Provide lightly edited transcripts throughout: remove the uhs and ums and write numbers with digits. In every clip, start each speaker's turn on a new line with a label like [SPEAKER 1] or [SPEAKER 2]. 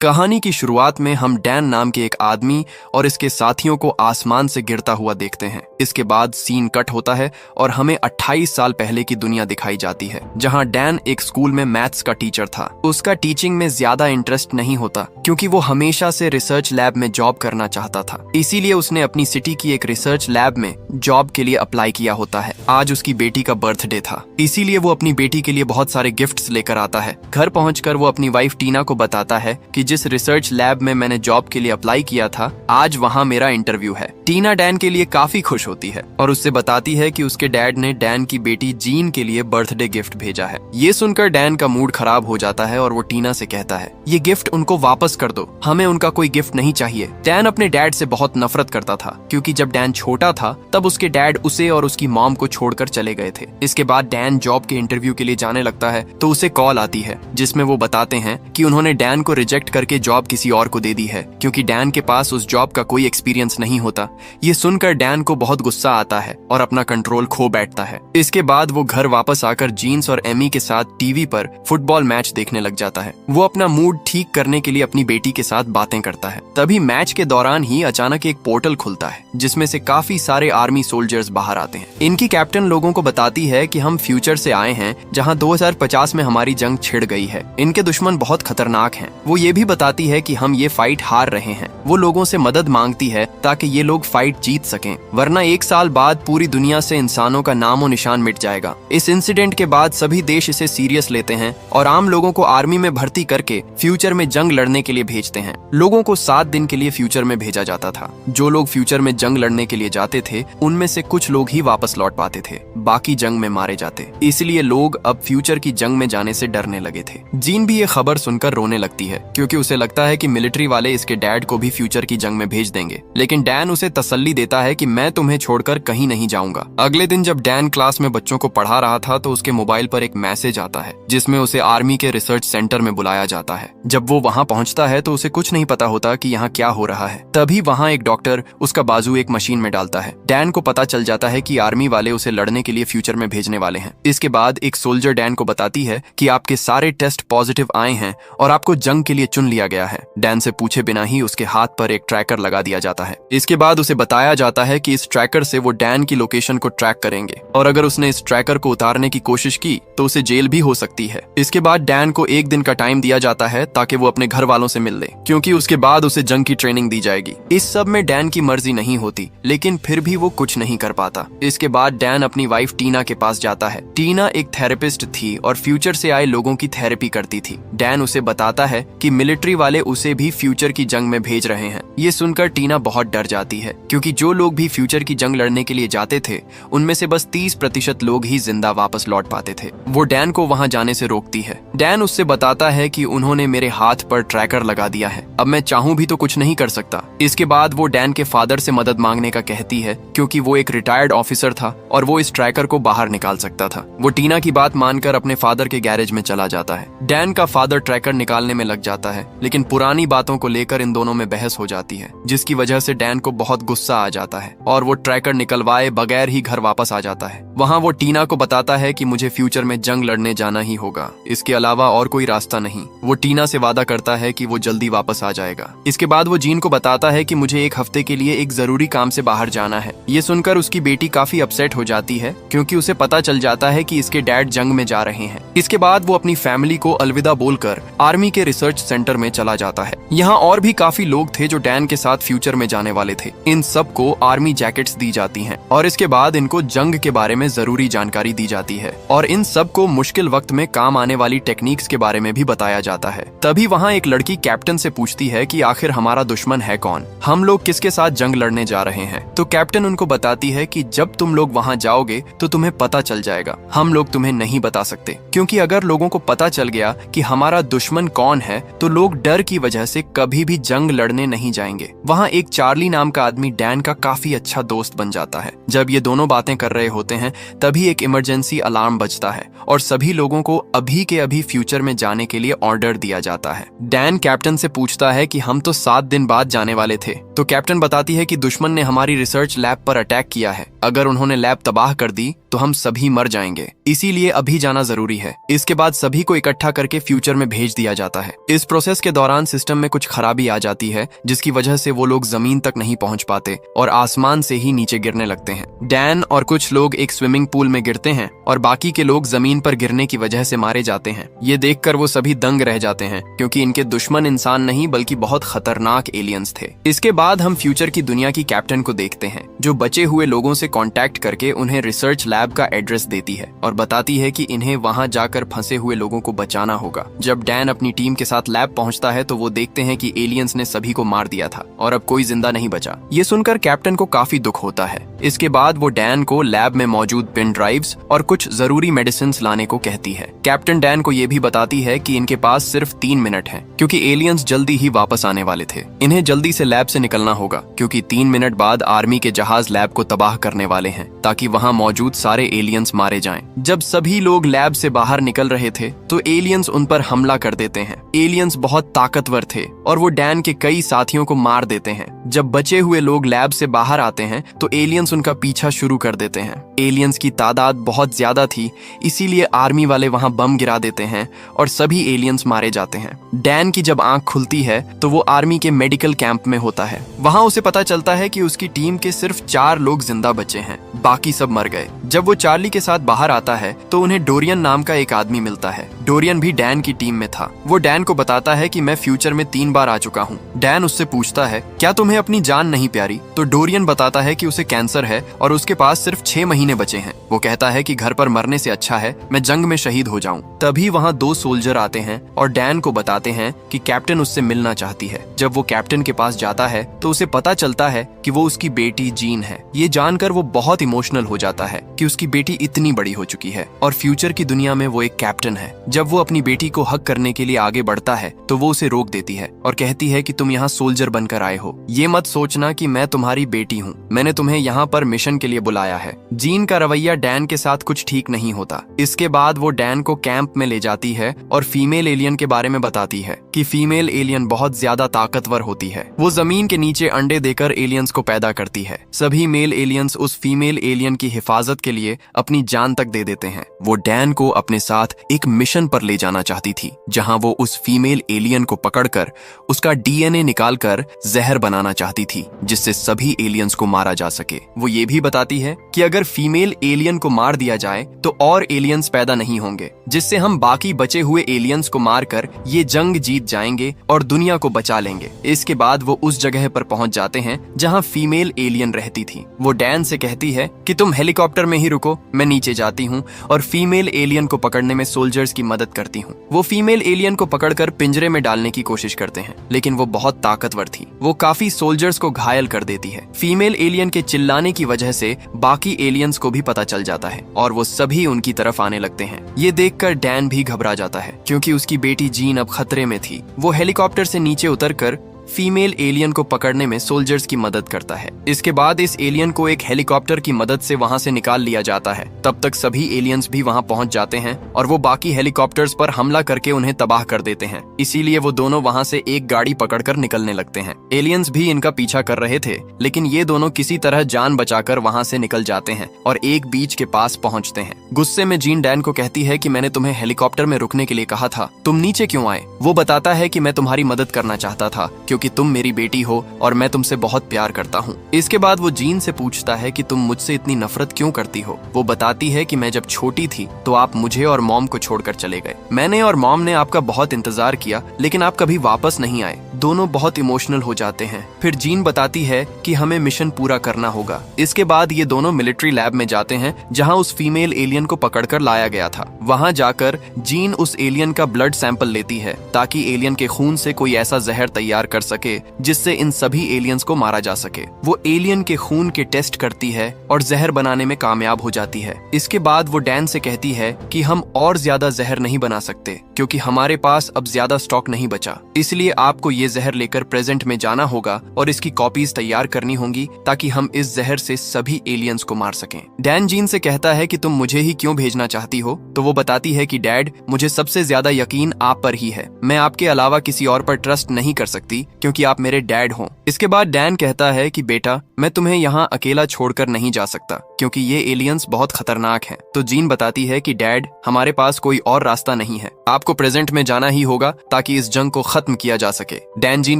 [SPEAKER 1] कहानी की शुरुआत में हम डैन नाम के एक आदमी और इसके साथियों को आसमान से गिरता हुआ देखते हैं। इसके बाद सीन कट होता है और हमें 28 साल पहले की दुनिया दिखाई जाती है, जहां डैन एक स्कूल में मैथ्स का टीचर था। उसका टीचिंग में ज्यादा इंटरेस्ट नहीं होता क्योंकि वो हमेशा से रिसर्च लैब में जॉब करना चाहता था। इसीलिए उसने अपनी सिटी की एक रिसर्च लैब में जॉब के लिए अप्लाई किया होता है। आज उसकी बेटी का बर्थडे था, इसीलिए वो अपनी बेटी के लिए बहुत सारे गिफ्ट्स लेकर आता है। घर पहुंचकर वो अपनी वाइफ टीना को बताता है कि जिस रिसर्च लैब में मैंने जॉब के लिए अप्लाई किया था, आज वहां मेरा इंटरव्यू है। टीना डैन के लिए काफी खुश होती है और उससे बताती है कि उसके डैड ने डैन की बेटी जीन के लिए बर्थडे गिफ्ट भेजा है। ये सुनकर डैन का मूड खराब हो जाता है और वो टीना से कहता है, ये गिफ्ट उनको वापस कर दो, हमें उनका कोई गिफ्ट नहीं चाहिए। डैन अपने डैड से बहुत नफरत करता था क्योंकि जब डैन छोटा था तब उसके डैड उसे और उसकी मॉम को छोड़कर चले गए थे। इसके बाद डैन जॉब के इंटरव्यू के लिए जाने लगता है तो उसे कॉल आती है जिसमें वो बताते हैं कि उन्होंने डैन को रिजेक्ट करके जॉब किसी और को दे दी है क्योंकि डैन के पास उस जॉब का कोई एक्सपीरियंस नहीं होता। ये सुनकर डैन को बहुत गुस्सा आता है और अपना कंट्रोल खो बैठता है। इसके बाद वो घर वापस आकर जीन्स और एमी के साथ टीवी पर फुटबॉल मैच देखने लग जाता है। वो अपना मूड ठीक करने के लिए अपनी बेटी के साथ बातें करता है। तभी मैच के दौरान ही अचानक एक पोर्टल खुलता है जिसमें से काफी सारे आर्मी सोल्जर्स बाहर आते हैं। इनकी कैप्टन लोगों को बताती है कि हम फ्यूचर से आए हैं जहां 2050 में हमारी जंग छिड़ गई है। इनके दुश्मन बहुत खतरनाक हैं। वो ये भी बताती है कि हम ये फाइट हार रहे हैं। वो लोगों से मदद मांगती है ताकि ये लोग फाइट जीत सकें, वरना 1 साल बाद पूरी दुनिया से इंसानों का नामो निशान मिट जाएगा। इस इंसिडेंट के बाद सभी देश इसे सीरियस लेते हैं और आम लोगों को आर्मी में भर्ती करके फ्यूचर में जंग लड़ने के लिए भेजते हैं। लोगों को 7 दिन के लिए फ्यूचर में भेजा जाता था। जो लोग फ्यूचर में जंग लड़ने के लिए जाते थे उनमें से कुछ लोग ही वापस लौट पाते थे, बाकी जंग में मारे जाते। इसलिए लोग अब फ्यूचर की जंग में जाने से डरने लगे थे। जीन भी ये खबर सुनकर रोने लगती है क्योंकि उसे लगता है कि मिलिट्री वाले इसके डैड को भी फ्यूचर की जंग में भेज देंगे, लेकिन डैन उसे तसल्ली देता है कि मैं तुम्हें छोड़कर कहीं नहीं जाऊंगा। अगले दिन जब डैन क्लास में बच्चों को पढ़ा रहा था तो उसके मोबाइल पर एक मैसेज आता है जिसमें उसे आर्मी के रिसर्च सेंटर में बुलाया जाता है। जब वो वहां पहुंचता है तो उसे कुछ नहीं पता होता कि यहाँ क्या हो रहा है। तभी वहां एक डॉक्टर उसका बाजू एक मशीन में डालता है। डैन को पता चल जाता है कि आर्मी वाले उसे लड़ने के लिए फ्यूचर में भेजने वाले हैं। इसके बाद एक सोल्जर डैन को बताती है कि आपके सारे टेस्ट पॉजिटिव आए हैं और आपको जंग के लिए चुन लिया गया है। डैन से पूछे बिना ही उसके हाथ पर एक ट्रैकर लगा दिया जाता है। इसके बाद उसे बताया जाता है कि इस ट्रैकर से वो डैन की लोकेशन को ट्रैक करेंगे और अगर उसने इस ट्रैकर को उतारने की कोशिश की तो उसे जेल भी हो सकती है। इसके बाद डैन को 1 दिन का टाइम दिया जाता है ताकि वो अपने घर वालों से मिल ले क्योंकि उसके बाद उसे जंग की ट्रेनिंग दी जाएगी। इस सब में डैन की मर्जी नहीं होती, लेकिन फिर भी वो कुछ नहीं कर पाता। इसके बाद डैन अपनी वाइफ टीना के पास जाता है। टीना एक थेरेपिस्ट थी और फ्यूचर से आए लोगों की थेरेपी करती थी। डैन उसे बताता है कि मिलिट्री वाले उसे भी फ्यूचर की जंग में भेज रहे हैं। ये सुनकर टीना बहुत डर जाती है क्योंकि जो लोग भी फ्यूचर की जंग लड़ने के लिए जाते थे उनमें से बस 30% लोग ही जिंदा वापस लौट पाते थे। वो डैन को वहां जाने से रोकती है। डैन उससे बताता है कि उन्होंने मेरे हाथ पर ट्रैकर लगा दिया है, अब मैं चाहूं भी तो कुछ नहीं कर सकता। इसके बाद वो डैन के फादर से मदद मांगने का कहती है क्योंकि वो एक रिटायर्ड ऑफिसर था और वो इस ट्रैकर को बाहर निकाल सकता था। वो टीना की बात मानकर अपने फादर के गैरेज में चला जाता है। डैन का फादर ट्रैकर निकालने में लग जाता है, लेकिन पुरानी बातों को लेकर इन दोनों में बहस हो जाती है जिसकी वजह से डैन को बहुत गुस्सा आ जाता है और वो ट्रैकर निकलवाए बगैर ही घर वापस आ जाता है। वहां वो टीना को बताता है कि मुझे फ्यूचर में जंग लड़ने जाना ही होगा, इसके अलावा और कोई रास्ता नहीं। वो टीना से वादा करता है कि वो जल्दी वापस आ जाएगा। इसके बाद वो जीन को बताता है कि मुझे 1 हफ्ते के लिए एक जरूरी काम से बाहर जाना है। ये सुनकर उसकी बेटी काफी अपसेट हो जाती है क्योंकि उसे पता चल जाता है कि इसके डैड जंग में जा रहे हैं। इसके बाद वो अपनी फैमिली को अलविदा बोलकर आर्मी के रिसर्च सेंटर में चला जाता है। यहाँ और भी काफी लोग थे जो डैन के साथ फ्यूचर में जाने वाले थे। इन सबको आर्मी जैकेट्स दी जाती हैं और इसके बाद इनको जंग के बारे में जरूरी जानकारी दी जाती है और इन सबको मुश्किल वक्त में काम आने वाली टेक्निक्स के बारे में भी बताया जाता है। तभी वहाँ एक लड़की कैप्टन से पूछती है कि आखिर हमारा दुश्मन है कौन, हम लोग किसके साथ जंग लड़ने जा रहे हैं। तो कैप्टन उनको बताती है कि जब तुम लोग वहाँ जाओगे तो तुम्हें पता चल जाएगा, हम लोग तुम्हें नहीं बता सकते क्योंकि अगर लोगों को पता चल गया कि हमारा दुश्मन कौन है तो लोग डर की वजह से कभी भी जंग लड़ने नहीं जाएंगे। वहाँ एक चार्ली नाम का आदमी डैन का काफी अच्छा दोस्त बन जाता है। जब ये दोनों बातें कर रहे होते हैं तभी एक इमरजेंसी अलार्म बजता है और सभी लोगों को अभी के अभी फ्यूचर में जाने के लिए ऑर्डर दिया जाता है। डैन कैप्टन से पूछता पूछता है कि हम तो 7 दिन बाद जाने वाले थे। तो कैप्टन बताती है कि दुश्मन ने हमारी रिसर्च लैब पर अटैक किया है। अगर उन्होंने लैब तबाह कर दी तो हम सभी मर जाएंगे, इसीलिए अभी जाना जरूरी है। इसके बाद सभी को इकट्ठा करके फ्यूचर में भेज दिया जाता है। इस प्रोसेस के दौरान सिस्टम में कुछ खराबी आ जाती है, जिसकी वजह से वो लोग जमीन तक नहीं पहुंच पाते और आसमान से ही नीचे गिरने लगते हैं। डैन और कुछ लोग एक स्विमिंग पूल में गिरते हैं और बाकी के लोग जमीन पर गिरने की वजह से मारे जाते हैं। ये देखकर वो सभी दंग रह जाते हैं, क्योंकि इनके दुश्मन इंसान नहीं बल्कि बहुत खतरनाक एलियंस थे। इसके बाद हम फ्यूचर की दुनिया की कैप्टन को देखते हैं, जो बचे हुए लोगों से कांटेक्ट करके उन्हें रिसर्च लैब का एड्रेस देती है और बताती है कि इन्हें वहां जाकर फंसे हुए लोगों को बचाना होगा। जब डैन अपनी टीम के साथ लैब पहुंचता है तो वो देखते हैं कि एलियंस ने सभी को मार दिया था और अब कोई जिंदा नहीं बचा। ये सुनकर कैप्टन को काफी दुख होता है। इसके बाद वो डैन को लैब में मौजूद पेन ड्राइव्स और कुछ जरूरी मेडिसिन लाने को कहती है। कैप्टन डैन को ये भी बताती है कि इनके पास सिर्फ 3 मिनट हैं, क्योंकि एलियंस जल्दी ही वापस आने वाले थे। इन्हें जल्दी से लैब से निकलना होगा, क्योंकि 3 मिनट बाद आर्मी के जहाज लैब को तबाह करने वाले हैं, ताकि वहां मौजूद सारे एलियंस मारे जाएं। जब सभी लोग लैब से बाहर निकल रहे थे तो एलियंस उन पर हमला कर देते हैं। एलियंस बहुत ताकतवर थे और वो डैन के कई साथियों को मार देते हैं। जब बचे हुए लोग लैब से बाहर आते हैं तो एलियंस उनका पीछा शुरू कर देते हैं। एलियंस की तादाद बहुत ज्यादा थी, इसीलिए आर्मी वाले वहां बम गिरा देते हैं और सभी एलियंस मारे जाते हैं। डैन की जब आंख खुलती है तो वो आर्मी के मेडिकल कैंप में होता है। वहां उसे पता चलता है कि उसकी टीम के सिर्फ 4 लोग जिंदा बचे हैं, बाकी सब मर गए। जब वो चार्ली के साथ बाहर आता है तो उन्हें डोरियन नाम का एक आदमी मिलता है। डोरियन भी डैन की टीम में था। वो डैन को बताता है कि मैं फ्यूचर में 3 बार आ चुका हूँ। डैन उससे पूछता है, क्या तुम्हें अपनी जान नहीं प्यारी? तो डोरियन बताता है कि उसे कैंसर है और उसके पास सिर्फ 6 महीने बचे हैं। वो कहता है कि घर पर मरने से अच्छा है मैं जंग में शहीद हो जाऊं। तभी वहां 2 सोल्जर आते हैं और डैन को बताते हैं कि कैप्टन उससे मिलना चाहती है। जब वो कैप्टन के पास जाता है तो उसे पता चलता है कि वो उसकी बेटी जीन है। ये जानकर वो बहुत इमोशनल हो जाता है कि उसकी बेटी इतनी बड़ी हो चुकी है और फ्यूचर की दुनिया में वो एक कैप्टन है। जब वो अपनी बेटी को हक करने के लिए आगे बढ़ता है तो वो उसे रोक देती है और कहती है कि तुम यहाँ सोल्जर बनकर आए हो, ये मत सोचना कि मैं तुम्हारी बेटी हूँ। मैंने तुम्हें यहाँ पर मिशन के लिए बुलाया है। जीन का रवैया डैन के साथ कुछ ठीक नहीं होता। इसके बाद वो डैन को कैंप में ले जाती है और फीमेल एलियन के बारे में बताती है कि फीमेल एलियन बहुत ज्यादा ताकतवर होती है। वो जमीन के नीचे अंडे देकर एलियंस को पैदा करती है। सभी मेल एलियंस उस फीमेल एलियन की हिफाजत के लिए अपनी जान तक दे देते हैं। वो डैन को अपने साथ एक मिशन पर ले जाना चाहती थी, जहां वो उस फीमेल एलियन को पकड़कर उसका डीएनए निकालकर जहर बनाना चाहती थी, जिससे सभी एलियंस को मारा जा सके। वो ये भी बताती है कि अगर फीमेल एलियन को मार दिया जाए तो और एलियंस पैदा नहीं होंगे, जिससे हम बाकी बचे हुए एलियंस को मारकर ये जंग जीत जाएंगे और दुनिया को बचा लेंगे। इसके बाद वो उस जगह पर पहुंच जाते हैं जहां फीमेल एलियन रहती थी। वो डैन से कहती है कि तुम हेलीकॉप्टर में ही रुको, मैं नीचे जाती हूँ और फीमेल एलियन को पकड़ने में सोल्जर्स की मदद करती हूँ। वो फीमेल एलियन को पकड़कर पिंजरे में डालने की कोशिश करते हैं, लेकिन वो बहुत ताकतवर थी। वो काफी सोल्जर्स को घायल कर देती है। फीमेल एलियन के चिल्लाने की वजह से बाकी एलियंस को भी पता चल जाता है और वो सभी उनकी तरफ आने लगते हैं। ये देखकर डैन भी घबरा जाता है, क्योंकि उसकी बेटी जीन अब खतरे में थी। वो हेलीकॉप्टर से नीचे उतरकर फीमेल एलियन को पकड़ने में सोल्जर्स की मदद करता है। इसके बाद इस एलियन को एक हेलीकॉप्टर की मदद से वहां से निकाल लिया जाता है। तब तक सभी एलियंस भी वहां पहुंच जाते हैं और वो बाकी हेलीकॉप्टर्स पर हमला करके उन्हें तबाह कर देते हैं। इसीलिए वो दोनों वहां से एक गाड़ी पकड़कर निकलने लगते हैं। एलियंस भी इनका पीछा कर रहे थे, लेकिन ये दोनों किसी तरह जान बचाकर वहां से निकल जाते हैं और एक बीच के पास पहुंचते हैं। गुस्से में जीन डैन को कहती है कि मैंने तुम्हें हेलीकॉप्टर में रुकने के लिए कहा था, तुम नीचे क्यों आए? वो बताता है कि मैं तुम्हारी मदद करना चाहता था, क्योंकि तुम मेरी बेटी हो और मैं तुमसे बहुत प्यार करता हूँ। इसके बाद वो जीन से पूछता है कि तुम मुझसे इतनी नफरत क्यों करती हो? वो बताती है कि मैं जब छोटी थी तो आप मुझे और मॉम को छोड़कर चले गए। मैंने और मॉम ने आपका बहुत इंतजार किया, लेकिन आप कभी वापस नहीं आए। दोनों बहुत इमोशनल हो जाते हैं। फिर जीन बताती है कि हमें मिशन पूरा करना होगा। इसके बाद ये दोनों मिलिट्री लैब में जाते हैं, जहाँ उस फीमेल एलियन को पकड़कर लाया गया था। वहाँ जाकर जीन उस एलियन का ब्लड सैंपल लेती है, ताकि एलियन के खून से कोई ऐसा जहर तैयार कर कर सके जिससे इन सभी एलियंस को मारा जा सके। वो एलियन के खून के टेस्ट करती है और जहर बनाने में कामयाब हो जाती है। इसके बाद वो डैन से कहती है कि हम और ज्यादा जहर नहीं बना सकते क्योंकि हमारे पास अब ज्यादा स्टॉक नहीं बचा, इसलिए आपको ये जहर लेकर प्रेजेंट में जाना होगा और इसकी कॉपीज तैयार करनी होंगी ताकि हम इस जहर से सभी एलियंस को मार सकें। डैन जीन से कहता है कि तुम मुझे ही क्यों भेजना चाहती हो, तो वो बताती है कि डैड, मुझे सबसे ज्यादा यकीन आप पर ही है। मैं आपके अलावा किसी और पर ट्रस्ट नहीं कर सकती क्योंकि आप मेरे डैड हो। इसके बाद डैन कहता है कि बेटा, मैं तुम्हें यहाँ अकेला छोड़कर नहीं जा सकता क्योंकि ये एलियंस बहुत खतरनाक हैं। तो जीन बताती है कि डैड, हमारे पास कोई और रास्ता नहीं है, आपको प्रेजेंट में जाना ही होगा ताकि इस जंग को खत्म किया जा सके। डैन जीन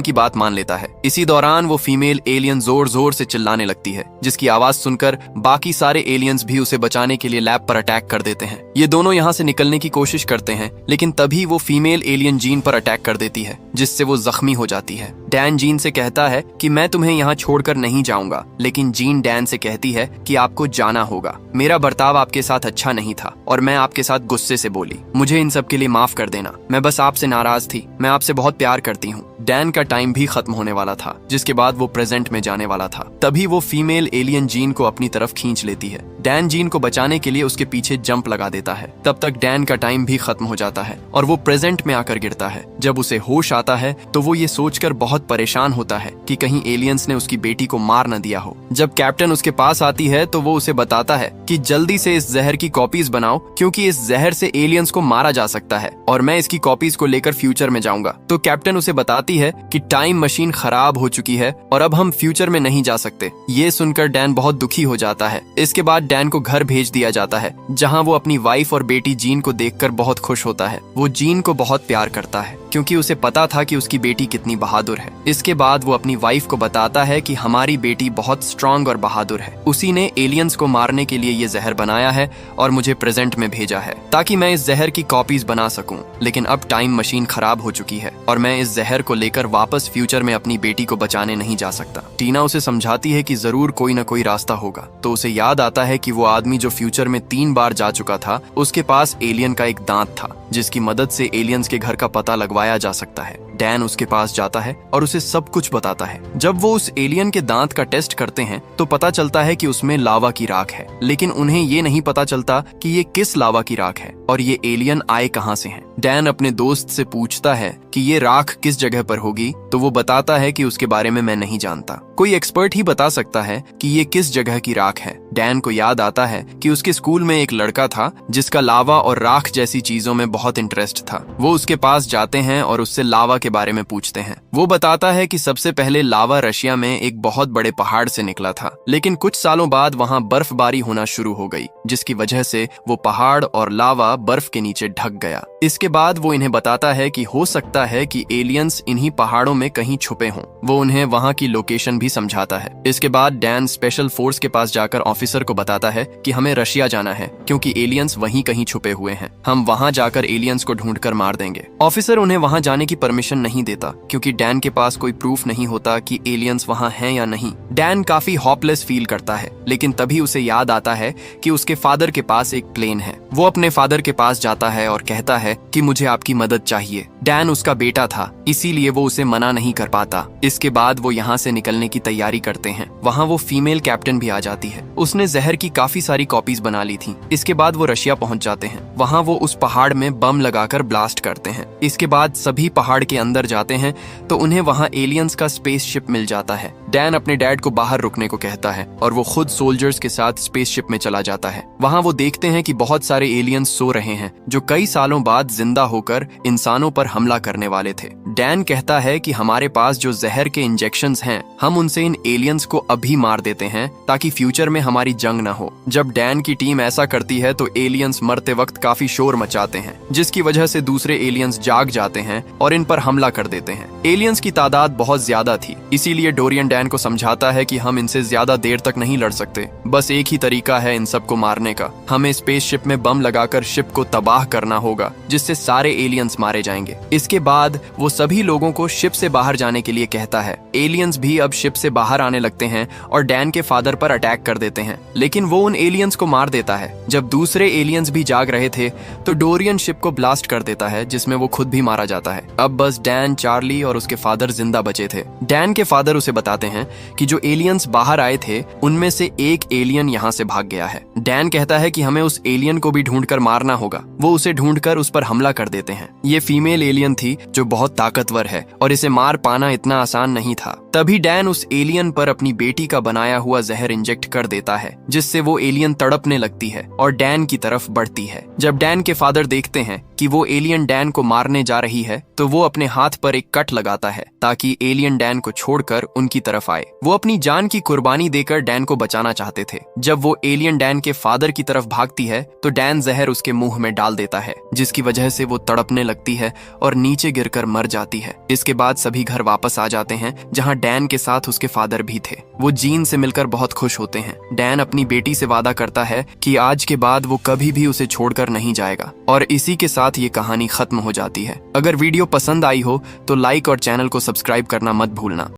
[SPEAKER 1] की बात मान लेता है। इसी दौरान वो फीमेल एलियन जोर जोर से चिल्लाने लगती है, जिसकी आवाज सुनकर बाकी सारे एलियंस भी उसे बचाने के लिए लैब पर अटैक कर देते हैं। ये दोनों यहाँ से निकलने की कोशिश करते हैं, लेकिन तभी वो फीमेल एलियन जीन पर अटैक कर देती है, जिससे वो जख्मी हो जाती है। डैन जीन से कहता है कि मैं तुम्हें यहाँ छोड़कर नहीं जाऊंगा, लेकिन जीन डैन से कहती है कि आपको जाना होगा। मेरा बर्ताव आपके साथ अच्छा नहीं था और मैं आपके साथ गुस्से से बोली। मुझे इन सब के लिए माफ कर देना। मैं बस आपसे नाराज थी। मैं आपसे बहुत प्यार करती हूँ। डैन का टाइम भी खत्म होने वाला था, जिसके बाद वो प्रेजेंट में जाने वाला था। तभी वो फीमेल एलियन जीन को अपनी तरफ खींच लेती है। डैन जीन को बचाने के लिए उसके पीछे जंप लगा देता है। तब तक डैन का टाइम भी खत्म हो जाता है और वो प्रेजेंट में आकर गिरता है। जब उसे होश आता है तो वो ये सोचकर बहुत परेशान होता है कि कहीं एलियंस ने उसकी बेटी को मार न दिया हो। जब कैप्टन उसके पास आती है तो वो उसे बताता है कि जल्दी से इस जहर की कॉपीज बनाओ क्योंकि इस जहर से एलियंस को मारा जा सकता है और मैं इसकी कॉपीज को लेकर फ्यूचर में जाऊंगा। तो कैप्टन उसे बताती है कि टाइम मशीन खराब हो चुकी है और अब हम फ्यूचर में नहीं जा सकते। ये सुनकर डैन बहुत दुखी हो जाता है। इसके बाद डैन को घर भेज दिया जाता है, जहां वो अपनी वाइफ और बेटी जीन को देखकर बहुत खुश होता है। वो जीन को बहुत प्यार करता है क्योंकि उसे पता था कि उसकी बेटी कितनी बहादुर है। इसके बाद वो अपनी वाइफ को बताता है कि हमारी बेटी बहुत स्ट्रांग और बहादुर है। उसी ने एलियंस को मारने के लिए ये जहर बनाया है और मुझे प्रेजेंट में भेजा है ताकि मैं इस जहर की कॉपीज बना सकूं। लेकिन अब टाइम मशीन खराब हो चुकी है और मैं इस जहर को लेकर वापस फ्यूचर में अपनी बेटी को बचाने नहीं जा सकता। टीना उसे समझाती है कि जरूर कोई न कोई रास्ता होगा। तो उसे याद आता है कि वो आदमी जो फ्यूचर में 3 बार जा चुका था, उसके पास एलियन का एक दांत था जिसकी मदद से एलियंस के घर का पता लगवाया जा सकता है। डैन उसके पास जाता है और उसे सब कुछ बताता है। जब वो उस एलियन के दांत का टेस्ट करते हैं तो पता चलता है कि उसमें लावा की राख है, लेकिन उन्हें ये नहीं पता चलता कि ये किस लावा की राख है और ये एलियन आए कहां से हैं। डैन अपने दोस्त से पूछता है कि ये राख किस जगह पर होगी, तो वो बताता है कि उसके बारे में मैं नहीं जानता। कोई एक्सपर्ट ही बता सकता है कि ये किस जगह की राख है। डैन को याद आता है कि उसके स्कूल में एक लड़का था जिसका लावा और राख जैसी चीजों में बहुत इंटरेस्ट था। वो उसके पास जाते हैं और उससे लावा के बारे में पूछते हैं। वो बताता है कि सबसे पहले लावा रशिया में एक बहुत बड़े पहाड़ से निकला था, लेकिन कुछ सालों बाद वहाँ बर्फबारी होना शुरू हो गई, जिसकी वजह से वो पहाड़ और लावा बर्फ के नीचे ढक गया। इसके बाद वो इन्हें बताता है कि हो सकता है कि एलियंस इन्हीं पहाड़ों में कहीं छुपे हों। वो उन्हें वहाँ की लोकेशन भी समझाता है। इसके बाद डैन स्पेशल फोर्स के पास जाकर ऑफिसर को बताता है कि हमें रशिया जाना है क्योंकि एलियंस वहीं कहीं छुपे हुए हैं। हम वहाँ जाकर एलियंस को ढूंढकर मार देंगे। ऑफिसर उन्हें वहाँ जाने की परमिशन नहीं देता क्योंकि डैन के पास कोई प्रूफ नहीं होता कि एलियंस वहाँ हैं या नहीं। डैन काफी होपलेस फील करता है, लेकिन तभी उसे याद आता है कि उसके फादर के पास एक प्लेन है। वो अपने फादर के पास जाता है और कहता है कि मुझे आपकी मदद चाहिए। डैन उसका बेटा था, इसीलिए वो उसे मना नहीं कर पाता। इसके बाद वो यहाँ से निकलने की तैयारी करते हैं। वहाँ वो फीमेल कैप्टन भी आ जाती है। उसने जहर की काफी सारी कॉपीज बना ली थी। इसके बाद वो रशिया पहुंच जाते हैं। वहाँ वो उस पहाड़ में बम लगाकर ब्लास्ट करते हैं। इसके बाद सभी पहाड़ के अंदर जाते हैं तो उन्हें वहाँ एलियंस का स्पेसशिप मिल जाता है। डैन अपने डैड को बाहर रुकने को कहता है और वो खुद सोल्जर्स के साथ स्पेसशिप में चला जाता है। वहाँ वो देखते हैं कि बहुत सारे एलियंस सो रहे हैं जो कई सालों बाद जिंदा होकर इंसानों पर हमला करने वाले थे। डैन कहता है कि हमारे पास जो जहर के इंजेक्शंस हैं, हम उनसे इन एलियंस को अभी मार देते हैं ताकि फ्यूचर में हमारी जंग न हो। जब डैन की टीम ऐसा करती है तो एलियंस मरते वक्त काफी शोर मचाते हैं, जिसकी वजह से दूसरे एलियंस जाग जाते हैं और इन पर हमला कर देते हैं। एलियंस की तादाद बहुत ज्यादा थी, इसीलिए डोरियन डैन डैन को समझाता है कि हम इनसे ज्यादा देर तक नहीं लड़ सकते, बस एक ही तरीका है इन सबको मारने का। हमें स्पेसशिप में बम लगाकर शिप को तबाह करना होगा, जिससे सारे एलियंस मारे जाएंगे। इसके बाद वो सभी लोगों को शिप से बाहर जाने के लिए कहता है। एलियंस भी अब शिप से बाहर आने लगते हैं और डैन के फादर पर अटैक कर देते हैं, लेकिन वो उन एलियंस को मार देता है। जब दूसरे एलियंस भी जाग रहे थे तो डोरियन शिप को ब्लास्ट कर देता है, जिसमें वो खुद भी मारा जाता है। अब बस डैन, चार्ली और उसके फादर जिंदा बचे थे। डैन के फादर उसे बताते हैं कि जो एलियंस बाहर आए थे उनमें से एक एलियन यहाँ से भाग गया है। डैन कहता है कि हमें उस एलियन को भी ढूंढकर मारना होगा। वो उसे ढूंढकर उस पर हमला कर देते हैं। ये फीमेल एलियन थी जो बहुत ताकतवर है और इसे मार पाना इतना आसान नहीं था। तभी डैन उस एलियन पर अपनी बेटी का बनाया हुआ जहर इंजेक्ट कर देता है, जिससे वो एलियन तड़पने लगती है और डैन की तरफ बढ़ती है। जब डैन के फादर देखते हैं कि वो एलियन डैन को मारने जा रही है तो वो अपने हाथ पर एक कट लगाता है ताकि एलियन डैन को छोड़कर उनकी तरफ आए। वो अपनी जान की कुर्बानी देकर डैन को बचाना चाहते थे। जब वो एलियन डैन के फादर की तरफ भागती है तो डैन जहर उसके मुंह में डाल देता है, जिसकी वजह से वो तड़पने लगती है और नीचे गिरकर मर जाती है। इसके बाद सभी घर वापस आ जाते हैं, जहां डैन के साथ उसके फादर भी थे। वो जीन से मिलकर बहुत खुश होते हैं। डैन अपनी बेटी से वादा करता है कि आज के बाद वो कभी भी उसे छोड़कर नहीं जाएगा, और इसी के साथ ये कहानी खत्म हो जाती है। अगर वीडियो पसंद आई हो तो लाइक और चैनल को सब्सक्राइब करना मत भूलना।